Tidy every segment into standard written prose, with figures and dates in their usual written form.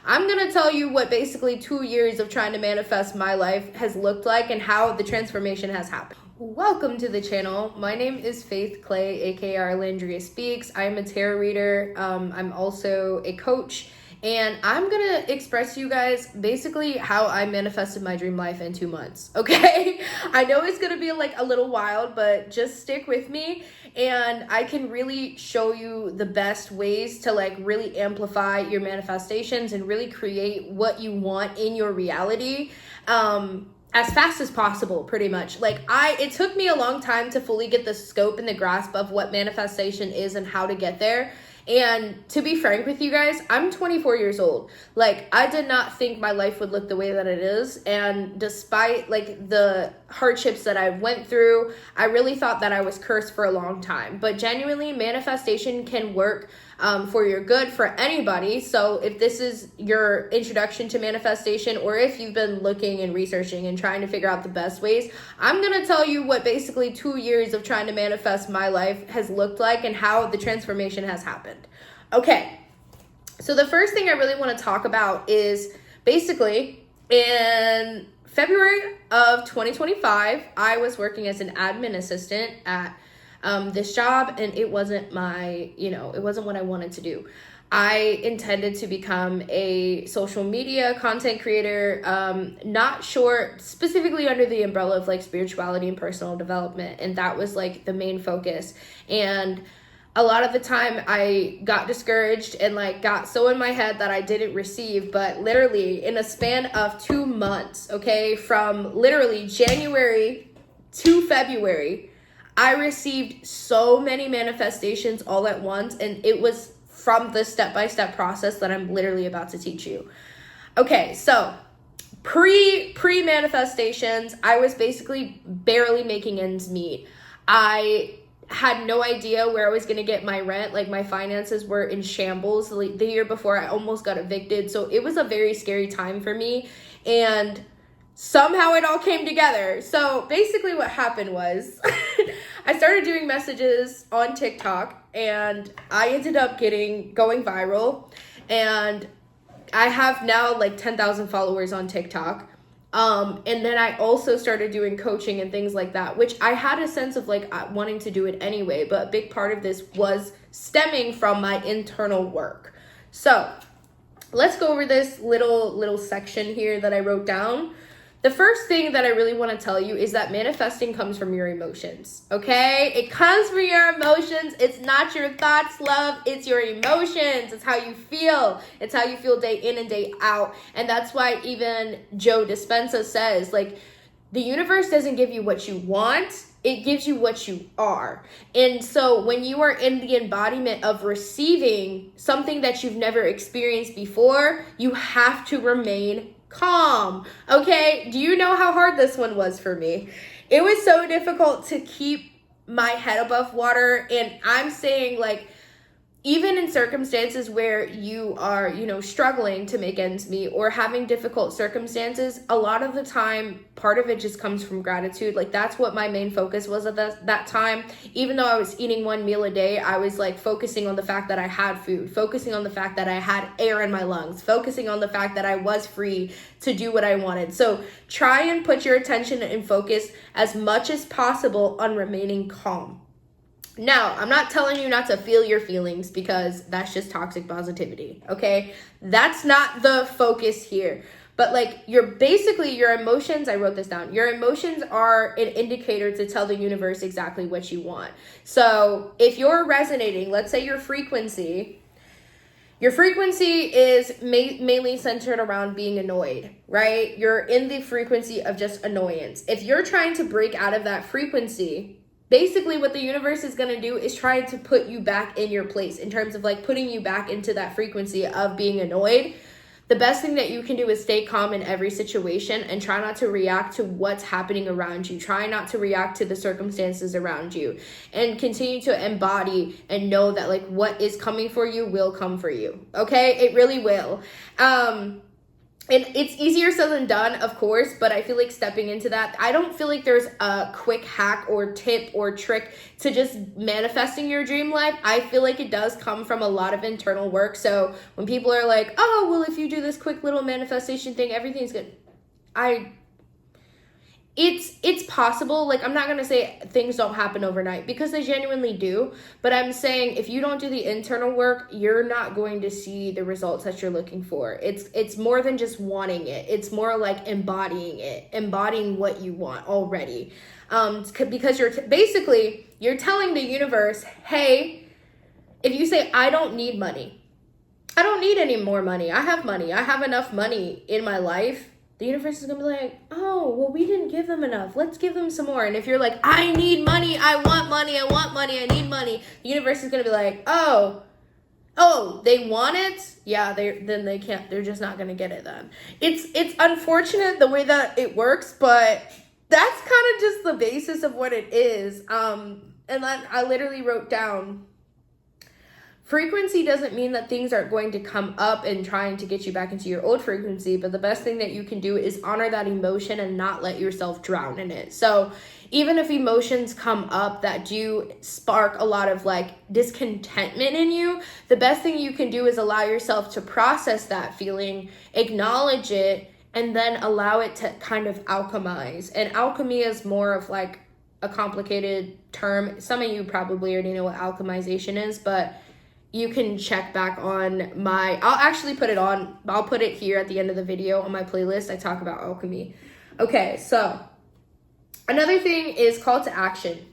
I'm going to tell you what basically 2 years of trying to manifest my life has looked like and how the transformation has happened. Welcome to the channel. My name is Faith Clay, aka Arlandria Speaks. I'm a tarot reader. I'm also a coach, and I'm gonna express to you guys basically how I manifested my dream life in 2 months. Okay, I know it's gonna be like a little wild, but just stick with me, and I can really show you the best ways to like really amplify your manifestations and really create what you want in your reality. As fast as possible, pretty much. It took me a long time to fully get the scope and the grasp of what manifestation is and how to get there. And to be frank with you guys, I'm 24 years old. I did not think my life would look the way that it is. And despite the hardships that I went through, I really thought that I was cursed for a long time. But genuinely, manifestation can work for your good for anybody. So if this is your introduction to manifestation, or if you've been looking and researching and trying to figure out the best ways, I'm going to tell you what basically 2 years of trying to manifest my life has looked like and how the transformation has happened. Okay, so the first thing I really want to talk about is basically in February of 2025, I was working as an admin assistant at this job, and it wasn't it wasn't what I wanted to do. I intended to become a social media content creator, not sure, specifically under the umbrella of spirituality and personal development, and that was the main focus. And a lot of the time I got discouraged and got so in my head that I didn't receive, but literally in a span of 2 months, okay, from literally January to February, I received so many manifestations all at once, and it was from the step-by-step process that I'm literally about to teach you. Okay, so pre-manifestations, I was basically barely making ends meet. I had no idea where I was going to get my rent. My finances were in shambles. The year before, I almost got evicted. So it was a very scary time for me. And somehow it all came together. So basically what happened was I started doing messages on TikTok, and I ended up going viral. And I have now 10,000 followers on TikTok. And then I also started doing coaching and things like that, which I had a sense of wanting to do it anyway, but a big part of this was stemming from my internal work. So let's go over this little section here that I wrote down. The first thing that I really want to tell you is that manifesting comes from your emotions, okay? It comes from your emotions. It's not your thoughts, love. It's your emotions. It's how you feel. It's how you feel day in and day out. And that's why even Joe Dispenza says, the universe doesn't give you what you want. It gives you what you are. And so when you are in the embodiment of receiving something that you've never experienced before, you have to remain calm. Okay, do you know how hard this one was for me? It was so difficult to keep my head above water. And I'm saying even in circumstances where you are, struggling to make ends meet or having difficult circumstances, a lot of the time, part of it just comes from gratitude. That's what my main focus was at that time. Even though I was eating one meal a day, I was focusing on the fact that I had food, focusing on the fact that I had air in my lungs, focusing on the fact that I was free to do what I wanted. So try and put your attention and focus as much as possible on remaining calm. Now, I'm not telling you not to feel your feelings, because that's just toxic positivity, okay? That's not the focus here. But your emotions, I wrote this down. Your emotions are an indicator to tell the universe exactly what you want. So if you're resonating, let's say your frequency is mainly centered around being annoyed, right? You're in the frequency of just annoyance. If you're trying to break out of that frequency, basically what the universe is going to do is try to put you back in your place in terms of putting you back into that frequency of being annoyed. The best thing that you can do is stay calm in every situation and try not to react to what's happening around you. Try not to react to the circumstances around you, and continue to embody and know that what is coming for you will come for you. Okay? It really will. And it's easier said than done, of course, but I feel like stepping into that, I don't feel like there's a quick hack or tip or trick to just manifesting your dream life. I feel like it does come from a lot of internal work. So when people are like, oh, well, if you do this quick little manifestation thing, everything's good. It's possible. Like, I'm not going to say things don't happen overnight, because they genuinely do. But I'm saying if you don't do the internal work, you're not going to see the results that you're looking for. It's more than just wanting it. It's more like embodying what you want already. Because you're telling the universe, hey, if you say, I don't need money, I don't need any more money, I have enough money in my life, the universe is going to be like, oh, well, we didn't give them enough. Let's give them some more. And if you're like, I need money, I want money, I need money, the universe is going to be like, oh, they want it? Yeah, then they can't. They're just not going to get it then. It's unfortunate the way that it works, but that's kind of just the basis of what it is. And then I literally wrote down, frequency doesn't mean that things are going to come up and trying to get you back into your old frequency, but the best thing that you can do is honor that emotion and not let yourself drown in it. So even if emotions come up that do spark a lot of like discontentment in you, the best thing you can do is allow yourself to process that feeling, acknowledge it, and then allow it to kind of alchemize. And alchemy is more of like a complicated term. Some of you probably already know what alchemization is, but you can check back on I'll put it here at the end of the video on my playlist. I talk about alchemy. Okay, so another thing is call to action.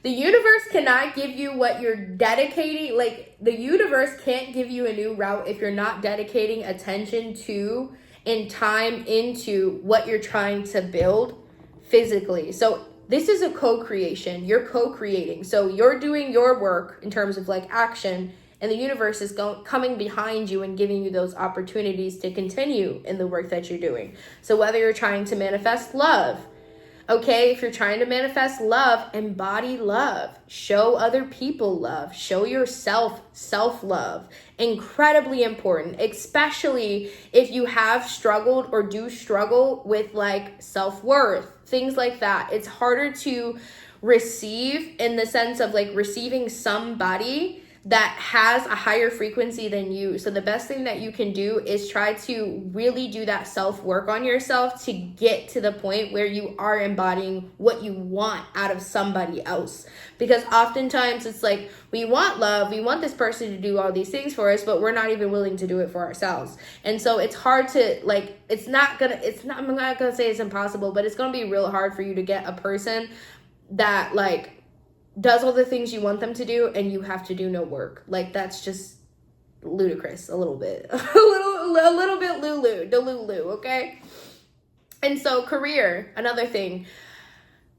The universe cannot give you what you're dedicating. Like, the universe can't give you a new route if you're not dedicating attention to and time into what you're trying to build physically. So this is a co-creation. You're co-creating. So you're doing your work in terms of like action, and the universe is coming behind you and giving you those opportunities to continue in the work that you're doing. So whether you're trying to manifest love, okay, if you're trying to manifest love, embody love. Show other people love. Show yourself self-love. Incredibly important, especially if you have struggled or do struggle with like self-worth, things like that. It's harder to receive in the sense of like receiving somebody that has a higher frequency than you. So the best thing that you can do is try to really do that self-work on yourself to get to the point where you are embodying what you want out of somebody else. Because oftentimes it's like, we want love, we want this person to do all these things for us, but we're not even willing to do it for ourselves. And so it's hard to like, I'm not gonna say it's impossible, but it's gonna be real hard for you to get a person that like does all the things you want them to do and you have to do no work. Like, that's just ludicrous a little bit. a little bit Lulu, okay? And so career, another thing.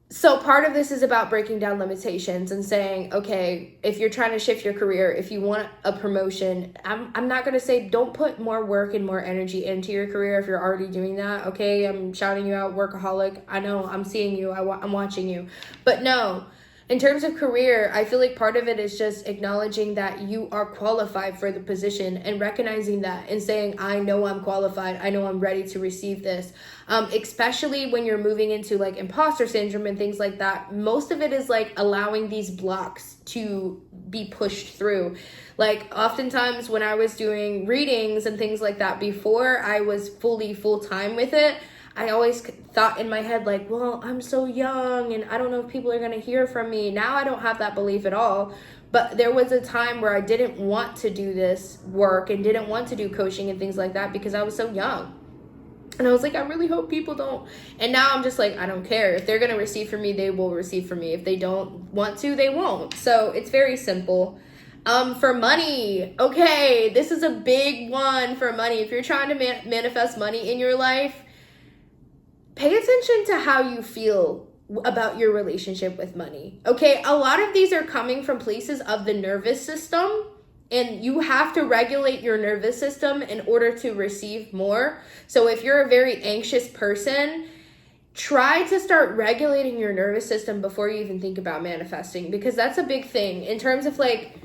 So part of this is about breaking down limitations and saying, okay, if you're trying to shift your career, if you want a promotion, I'm not going to say don't put more work and more energy into your career if you're already doing that, okay? I'm shouting you out, workaholic. I know, I'm seeing you, I'm watching you. But no, in terms of career, I feel like part of it is just acknowledging that you are qualified for the position and recognizing that and saying, I know I'm qualified. I know I'm ready to receive this. Especially when you're moving into like imposter syndrome and things like that. Most of it is like allowing these blocks to be pushed through. Like oftentimes when I was doing readings and things like that before I was full-time with it, I always thought in my head, like, well, I'm so young and I don't know if people are going to hear from me. Now I don't have that belief at all. But there was a time where I didn't want to do this work and didn't want to do coaching and things like that because I was so young. And I was like, I really hope people don't. And now I'm just like, I don't care. If they're going to receive from me, they will receive from me. If they don't want to, they won't. So it's very simple. For money, okay, this is a big one for money. If you're trying to manifest money in your life, pay attention to how you feel about your relationship with money. Okay, a lot of these are coming from places of the nervous system, and you have to regulate your nervous system in order to receive more. So if you're a very anxious person, try to start regulating your nervous system before you even think about manifesting, because that's a big thing in terms of like,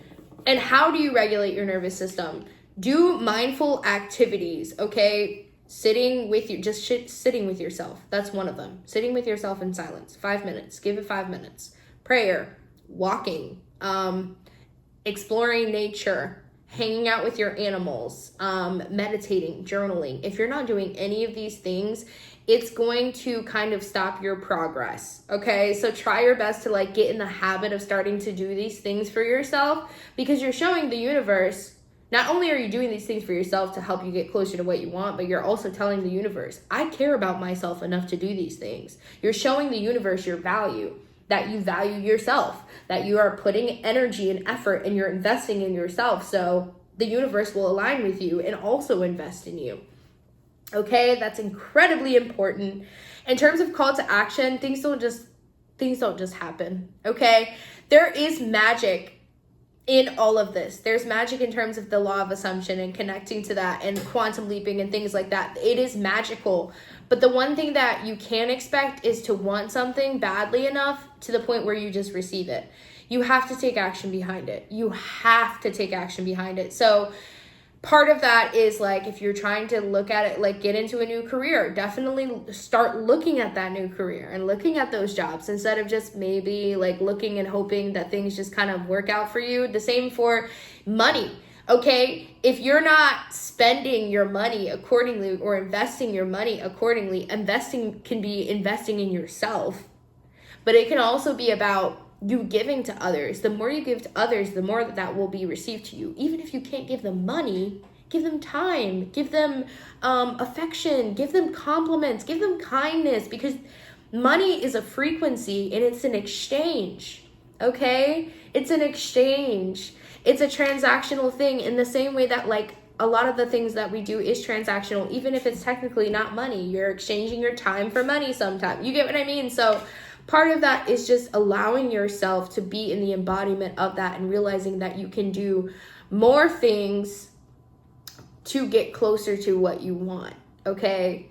and how do you regulate your nervous system? Do mindful activities, okay? Sitting with you, sitting with yourself. That's one of them. Sitting with yourself in silence. 5 minutes. Give it 5 minutes. Prayer, walking, exploring nature, hanging out with your animals, meditating, journaling. If you're not doing any of these things, it's going to kind of stop your progress. Okay, so try your best to like get in the habit of starting to do these things for yourself, because you're showing the universe, not only are you doing these things for yourself to help you get closer to what you want, but you're also telling the universe, I care about myself enough to do these things. You're showing the universe your value, that you value yourself, that you are putting energy and effort and you're investing in yourself. So the universe will align with you and also invest in you. Okay, that's incredibly important. In terms of call to action, things don't just happen. Okay, there is magic in all of this. There's magic in terms of the law of assumption and connecting to that and quantum leaping and things like that. It is magical. But the one thing that you can expect is to want something badly enough to the point where you just receive it. You have to take action behind it. You have to take action behind it. So part of that is like, if you're trying to look at it, like get into a new career, definitely start looking at that new career and looking at those jobs instead of just maybe like looking and hoping that things just kind of work out for you. The same for money. Okay, if you're not spending your money accordingly or investing your money accordingly, investing can be investing in yourself, but it can also be about you giving to others. The more you give to others, the more that will be received to you. Even if you can't give them money, give them time, give them affection, give them compliments, give them kindness, because money is a frequency and it's an exchange. Okay, it's an exchange. It's a transactional thing in the same way that like a lot of the things that we do is transactional, even if it's technically not money. You're exchanging your time for money sometimes. You get what I mean? So part of that is just allowing yourself to be in the embodiment of that and realizing that you can do more things to get closer to what you want. Okay.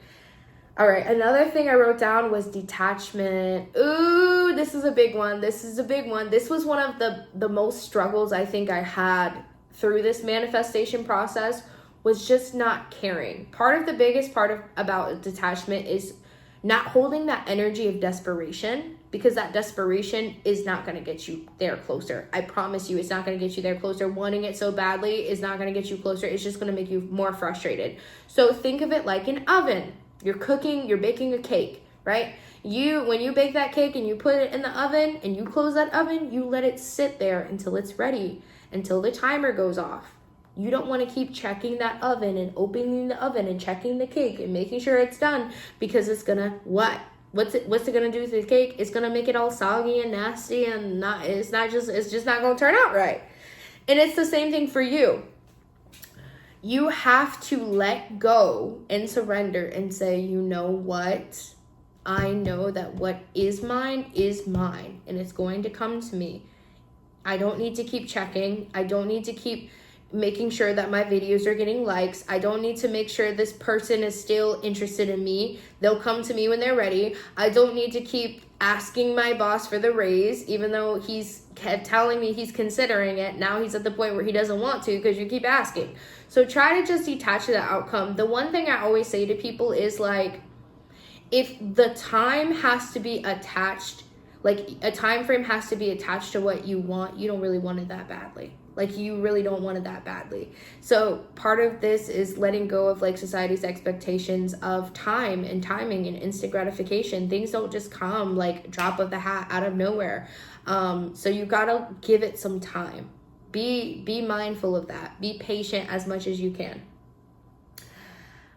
All right, another thing I wrote down was detachment. Ooh, this is a big one. This was one of the most struggles I think I had through this manifestation process, was just not caring. The biggest part about detachment is not holding that energy of desperation, because that desperation is not going to get you there closer. I promise you, it's not going to get you there closer. Wanting it so badly is not going to get you closer. It's just going to make you more frustrated. So think of it like an oven. You're baking a cake, right? When you bake that cake and you put it in the oven and you close that oven, you let it sit there until it's ready, until the timer goes off. You don't want to keep checking that oven and opening the oven and checking the cake and making sure it's done, because it's gonna what's it gonna do to the cake? It's gonna make it all soggy and nasty, and it's just not gonna turn out right. And it's the same thing for you. You have to let go and surrender and say, you know what? I know that what is mine, and it's going to come to me. I don't need to keep checking. I don't need to keep making sure that my videos are getting likes. I don't need to make sure this person is still interested in me. They'll come to me when they're ready. I don't need to keep asking my boss for the raise, even though he's kept telling me he's considering it. Now he's at the point where he doesn't want to because you keep asking. So try to just detach to the outcome. The one thing I always say to people is like, if the time has to be attached, like a time frame has to be attached to what you want, you don't really want it that badly. Like you really don't want it that badly. So part of this is letting go of like society's expectations of time and timing and instant gratification. Things don't just come like drop of the hat out of nowhere. So you gotta give it some time. Be mindful of that. Be patient as much as you can.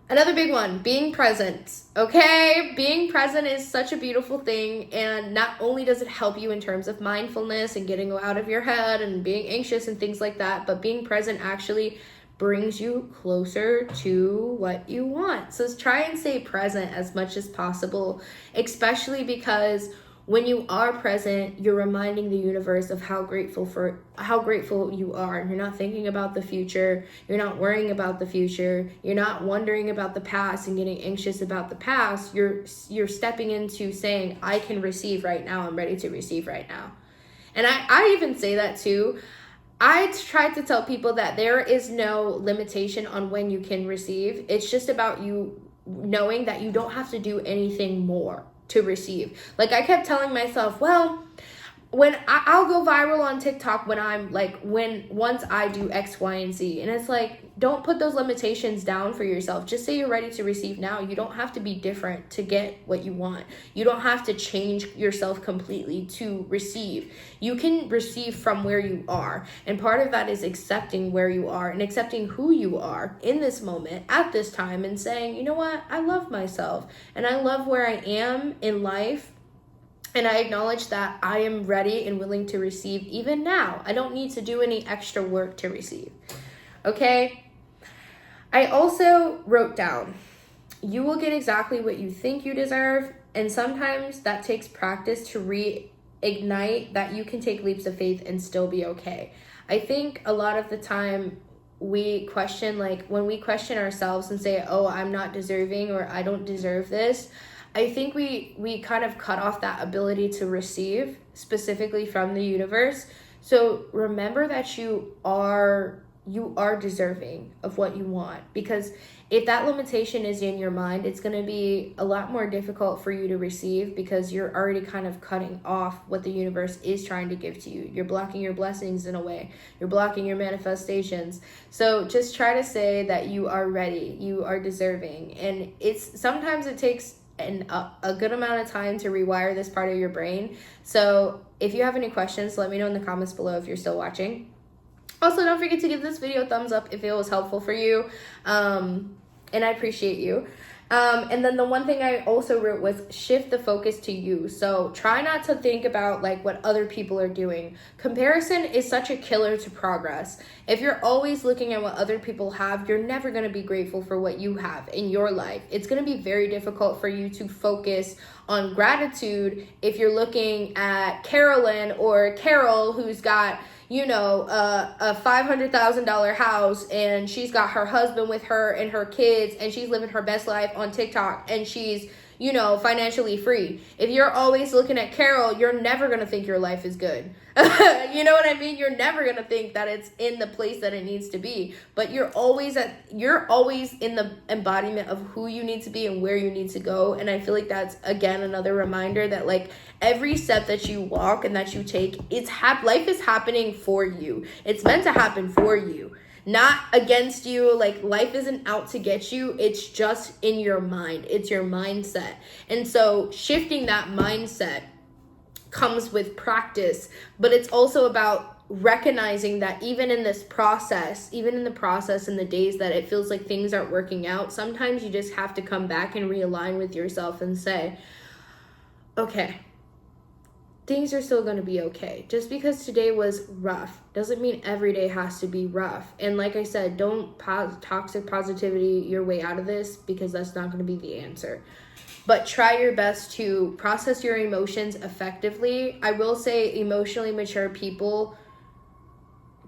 Another big one, being present. Okay, being present is such a beautiful thing, and not only does it help you in terms of mindfulness and getting out of your head and being anxious and things like that, but being present actually brings you closer to what you want. So try and stay present as much as possible, especially because when you are present, you're reminding the universe of how grateful you are. You're not thinking about the future. You're not worrying about the future. You're not wondering about the past and getting anxious about the past. You're stepping into saying, I can receive right now. I'm ready to receive right now. And I even say that too. I try to tell people that there is no limitation on when you can receive. It's just about you knowing that you don't have to do anything more to receive. Like, I kept telling myself, well, when I'll go viral on TikTok when I'm like, once I do X, Y, and Z. And it's like, don't put those limitations down for yourself. Just say you're ready to receive now. You don't have to be different to get what you want. You don't have to change yourself completely to receive. You can receive from where you are. And part of that is accepting where you are and accepting who you are in this moment, at this time, and saying, you know what? I love myself and I love where I am in life. And I acknowledge that I am ready and willing to receive even now. I don't need to do any extra work to receive. Okay? I also wrote down, you will get exactly what you think you deserve. And sometimes that takes practice to reignite that you can take leaps of faith and still be okay. I think a lot of the time we question, like when we question ourselves and say, oh, I'm not deserving or I don't deserve this, I think we kind of cut off that ability to receive specifically from the universe. So remember that you are deserving of what you want, because if that limitation is in your mind, it's going to be a lot more difficult for you to receive because you're already kind of cutting off what the universe is trying to give to you. You're blocking your blessings in a way. You're blocking your manifestations. So just try to say that you are ready, you are deserving. And sometimes it takes a good amount of time to rewire this part of your brain. So if you have any questions, let me know in the comments below if you're still watching. Also, don't forget to give this video a thumbs up if it was helpful for you. And I appreciate you. And then the one thing I also wrote was shift the focus to you. So try not to think about like what other people are doing. Comparison is such a killer to progress. If you're always looking at what other people have, you're never going to be grateful for what you have in your life. It's going to be very difficult for you to focus on gratitude if you're looking at Carolyn or Carol, who's got a $500,000 house and she's got her husband with her and her kids and she's living her best life on TikTok and she's, financially free. If you're always looking at Carol, you're never going to think your life is good. You know what I mean? You're never going to think that it's in the place that it needs to be, but you're always in the embodiment of who you need to be and where you need to go. And I feel like that's, again, another reminder that like every step that you walk and that you take, life is happening for you. It's meant to happen for you, not against you. Like, life isn't out to get you. It's just in your mind. It's your mindset. And so shifting that mindset comes with practice, but it's also about recognizing that even in the process, in the days that it feels like things aren't working out, sometimes you just have to come back and realign with yourself and say, okay, things are still going to be okay. Just because today was rough doesn't mean every day has to be rough. And like I said, don't toxic positivity your way out of this, because that's not going to be the answer. But try your best to process your emotions effectively. I will say emotionally mature people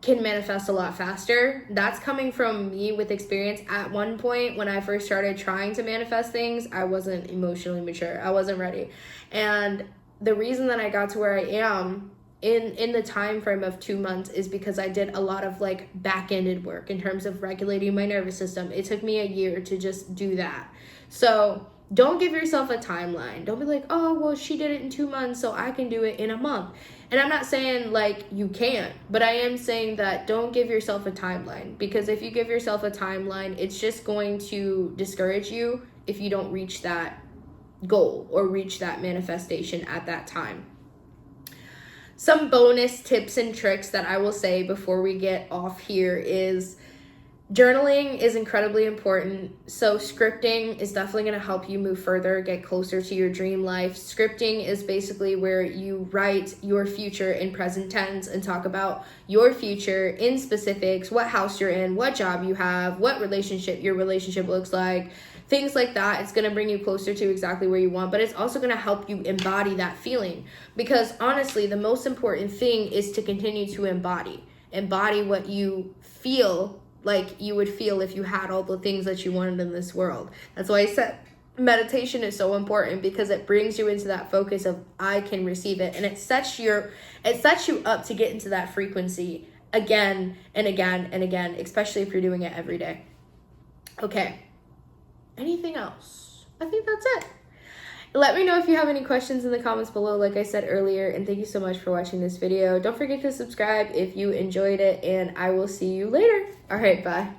can manifest a lot faster. That's coming from me with experience. At one point when I first started trying to manifest things, I wasn't emotionally mature. I wasn't ready. And the reason that I got to where I am in the time frame of 2 months is because I did a lot of like back-ended work in terms of regulating my nervous system. It took me a year to just do that. So don't give yourself a timeline. Don't be like, oh, well, she did it in 2 months, so I can do it in a month. And I'm not saying like you can't, but I am saying that don't give yourself a timeline, because if you give yourself a timeline, it's just going to discourage you if you don't reach that goal or reach that manifestation at that time. Some bonus tips and tricks that I will say before we get off here is journaling is incredibly important. So scripting is definitely going to help you move further, get closer to your dream life. Scripting is basically where you write your future in present tense and talk about your future in specifics, what house you're in, what job you have, what your relationship looks like, things like that. It's going to bring you closer to exactly where you want, but it's also going to help you embody that feeling, because honestly, the most important thing is to continue to embody what you feel like you would feel if you had all the things that you wanted in this world. That's why I said meditation is so important, because it brings you into that focus of I can receive it, and it sets you up to get into that frequency again and again and again, especially if you're doing it every day. Okay. anything else? I think that's it. Let me know if you have any questions in the comments below, like I said earlier, and thank you so much for watching this video. Don't forget to subscribe if you enjoyed it, and I will see you later. All right, bye.